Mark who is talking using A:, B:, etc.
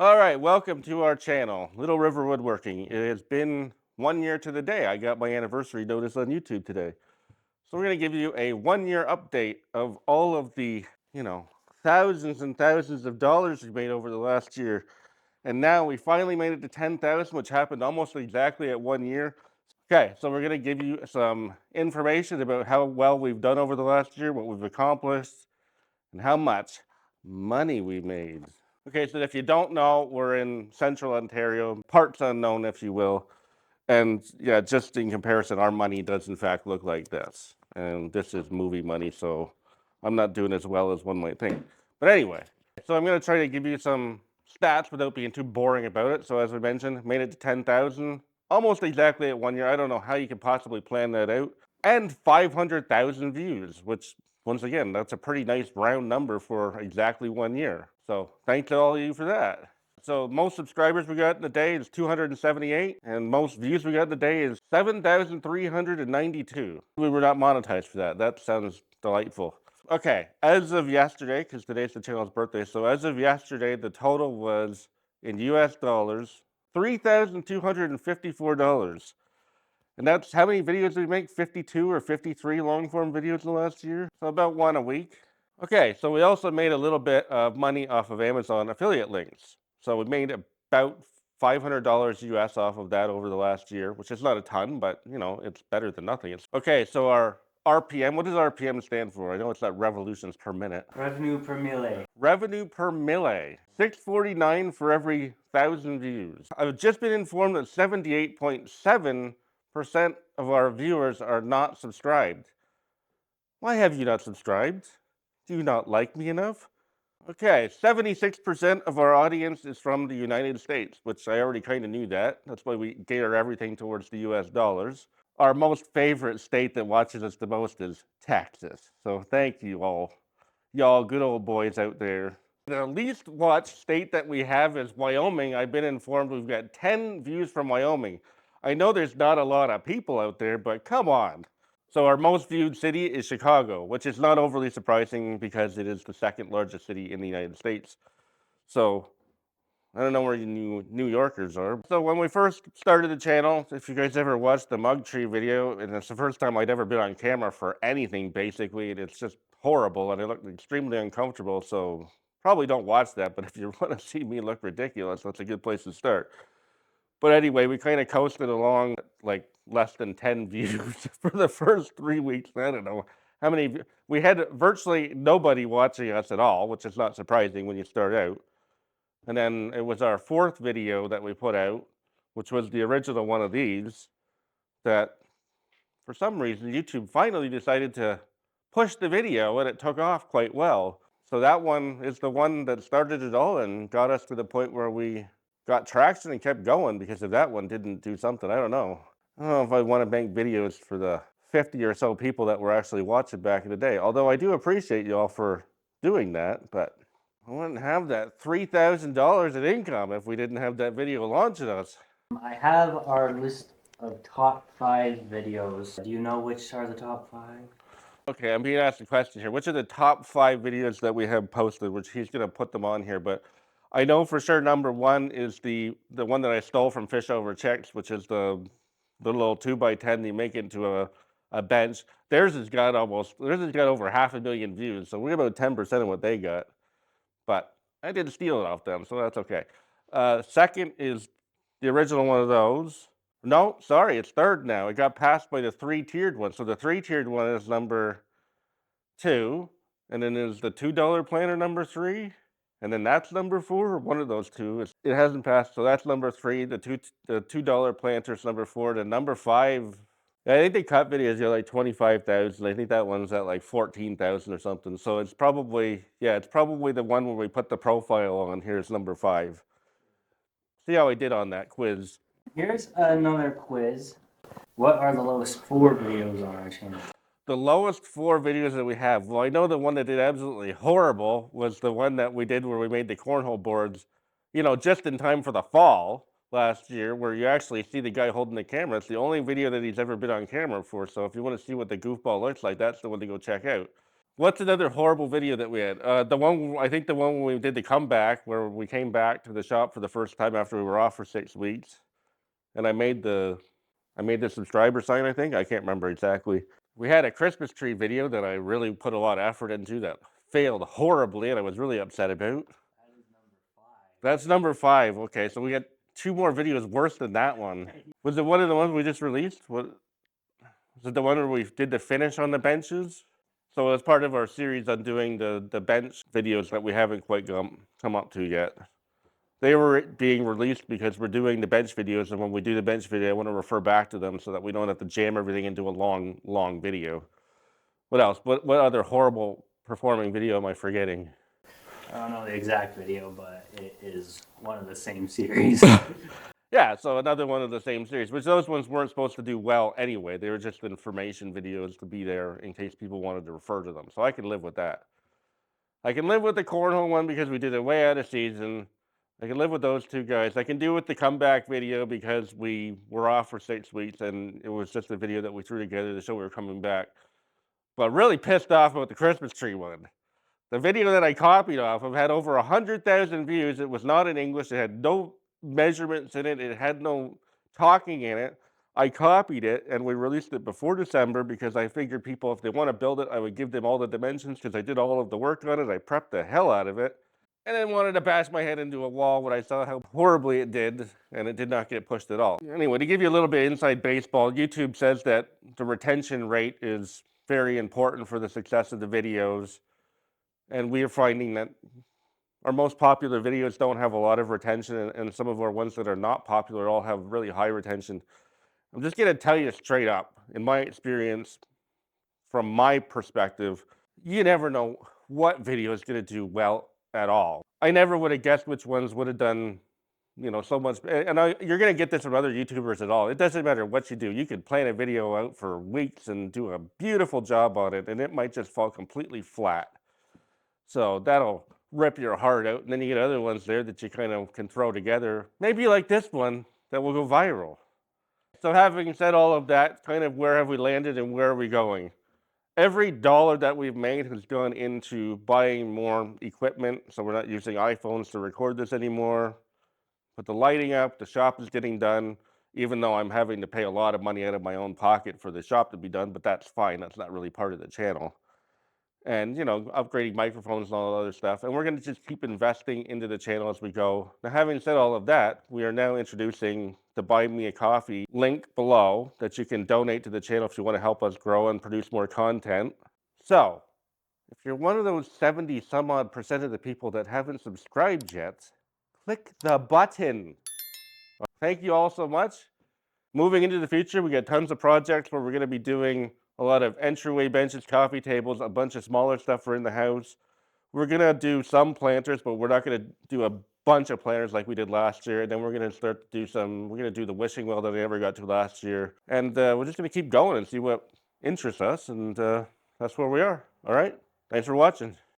A: All right, welcome to our channel, Little River Woodworking. It has been 1 year to the day. I got my anniversary notice on YouTube today. So we're going to give you a 1 year update of all of the, thousands and thousands of dollars we made over the last year. And now we finally made it to 10,000, which happened almost exactly at 1 year. Okay, so we're going to give you some information about how well we've done over the last year, what we've accomplished, and how much money we made. Okay, so if you don't know, we're in central Ontario, parts unknown, if you will. And yeah, just in comparison, our money does in fact look like this. And this is movie money, so I'm not doing as well as one might think. But anyway, so I'm going to try to give you some stats without being too boring about it. So as we mentioned, made it to 10,000, almost exactly at 1 year. I don't know how you could possibly plan that out. And 500,000 views, which once again, that's a pretty nice round number for exactly 1 year. So thanks to all of you for that. So most subscribers we got in a day is 278, and most views we got in a day is 7,392. We were not monetized for that. That sounds delightful. Okay, as of yesterday, because today's the channel's birthday, so as of yesterday, the total was, in US dollars, $3,254. And that's how many videos did we make? 52 or 53 long form videos in the last year? So about one a week. Okay, so we also made a little bit of money off of Amazon affiliate links. So we made about $500 US off of that over the last year, which is not a ton, but it's better than nothing. Okay, so our RPM, what does RPM stand for? I know it's not revolutions per minute.
B: Revenue per mille.
A: Revenue per mille. 649 for every 1,000 views. I've just been informed that 78.7% of our viewers are not subscribed. Why have you not subscribed? Do you not like me enough? Okay, 76% of our audience is from the United States, which I already kind of knew that. That's why we gear everything towards the US dollars. Our most favorite state that watches us the most is Texas. So thank you all, y'all good old boys out there. The least watched state that we have is Wyoming. I've been informed we've got 10 views from Wyoming. I know there's not a lot of people out there, but come on. So our most viewed city is Chicago, which is not overly surprising because it is the second largest city in the United States. So I don't know where you New Yorkers are. So when we first started the channel, if you guys ever watched the mug tree video, and it's the first time I'd ever been on camera for anything basically, and it's just horrible and it looked extremely uncomfortable. So probably don't watch that, but if you want to see me look ridiculous, that's a good place to start. But anyway, we kind of coasted along like less than 10 views for the first 3 weeks. I don't know how many. We had virtually nobody watching us at all, which is not surprising when you start out. And then it was our fourth video that we put out, which was the original one of these, that for some reason YouTube finally decided to push the video and it took off quite well. So that one is the one that started it all and got us to the point where we got traction and kept going, because if that one didn't do something, I don't know. I don't know if I want to make videos for the 50 or so people that were actually watching back in the day. Although I do appreciate y'all for doing that, but I wouldn't have that $3,000 in income if we didn't have that video launching us.
B: I have our list of top 5 videos. Do you know which are the top 5?
A: Okay, I'm being asked a question here. Which are the top 5 videos that we have posted? Which he's going to put them on here, but I know for sure number one is the one that I stole from Fish Over Chicks, which is the little 2x10 that you make into a bench. Theirs has got over 500,000 views, so we're about 10% of what they got. But I didn't steal it off them, so that's okay. Second is the original one of those. No, sorry, it's third now. It got passed by the 3-tiered one. So the 3-tiered one is number 2, and then is the $2 planner number 3, and then that's number 4, or one of those two. It hasn't passed, so that's number 3. The $2 planter's number 4. The number 5, I think they cut videos at like 25,000. I think that one's at like 14,000 or something. So it's probably the one where we put the profile on. Here's number 5. See how I did on that quiz.
B: Here's another quiz. What are the lowest 4 videos on our channel?
A: The lowest 4 videos that we have. Well, I know the one that did absolutely horrible was the one that we did where we made the cornhole boards, just in time for the fall last year, where you actually see the guy holding the camera. It's the only video that he's ever been on camera for. So if you want to see what the goofball looks like, that's the one to go check out. What's another horrible video that we had? The one I think the one when we did the comeback, where we came back to the shop for the first time after we were off for 6 weeks, and I made the subscriber sign, I think. I can't remember exactly. We had a Christmas tree video that I really put a lot of effort into that failed horribly, and I was really upset about.
B: That is number 5.
A: That's number 5. Okay, so we got 2 more videos worse than that one. Was it one of the ones we just released? What was it, the one where we did the finish on the benches? So as part of our series on doing the bench videos that we haven't quite come up to yet. They were being released because we're doing the bench videos, and when we do the bench video, I want to refer back to them so that we don't have to jam everything into a long video. What else? What other horrible performing video am I forgetting?
B: I don't know the exact video, but it is one of the same series.
A: Yeah, so another one of the same series, which those ones weren't supposed to do well anyway. They were just information videos to be there in case people wanted to refer to them. So I can live with that. I can live with the cornhole one because we did it way out of season. I can live with those 2 guys. I can do with the comeback video because we were off for 6 weeks and it was just a video that we threw together to show we were coming back. But really pissed off about the Christmas tree one. The video that I copied off of had over 100,000 views. It was not in English. It had no measurements in it. It had no talking in it. I copied it and we released it before December because I figured people, if they want to build it, I would give them all the dimensions because I did all of the work on it. I prepped the hell out of it. And then wanted to bash my head into a wall when I saw how horribly it did, and it did not get pushed at all. Anyway, to give you a little bit of inside baseball, YouTube says that the retention rate is very important for the success of the videos. And we are finding that our most popular videos don't have a lot of retention, and some of our ones that are not popular all have really high retention. I'm just going to tell you straight up, in my experience, from my perspective, you never know what video is going to do well at all. I never would have guessed which ones would have done, so much. And you're going to get this from other YouTubers at all. It doesn't matter what you do. You could plan a video out for weeks and do a beautiful job on it, and it might just fall completely flat. So that'll rip your heart out. And then you get other ones there that you kind of can throw together. Maybe like this one that will go viral. So having said all of that, kind of where have we landed and where are we going? Every dollar that we've made has gone into buying more equipment. So we're not using iPhones to record this anymore. Put the lighting up, the shop is getting done, even though I'm having to pay a lot of money out of my own pocket for the shop to be done, but that's fine. That's not really part of the channel. And, upgrading microphones and all that other stuff. And we're going to just keep investing into the channel as we go. Now, having said all of that, we are now introducing the Buy Me a Coffee link below that you can donate to the channel if you want to help us grow and produce more content. So, if you're one of those 70 some odd % of the people that haven't subscribed yet, click the button. Thank you all so much. Moving into the future, we got tons of projects where we're going to be doing a lot of entryway benches, coffee tables, a bunch of smaller stuff for in the house. We're going to do some planters, but we're not going to do a bunch of planters like we did last year. And then we're going to start to do we're going to do the wishing well that I never got to last year. And we're just going to keep going and see what interests us. And that's where we are. All right. Thanks for watching.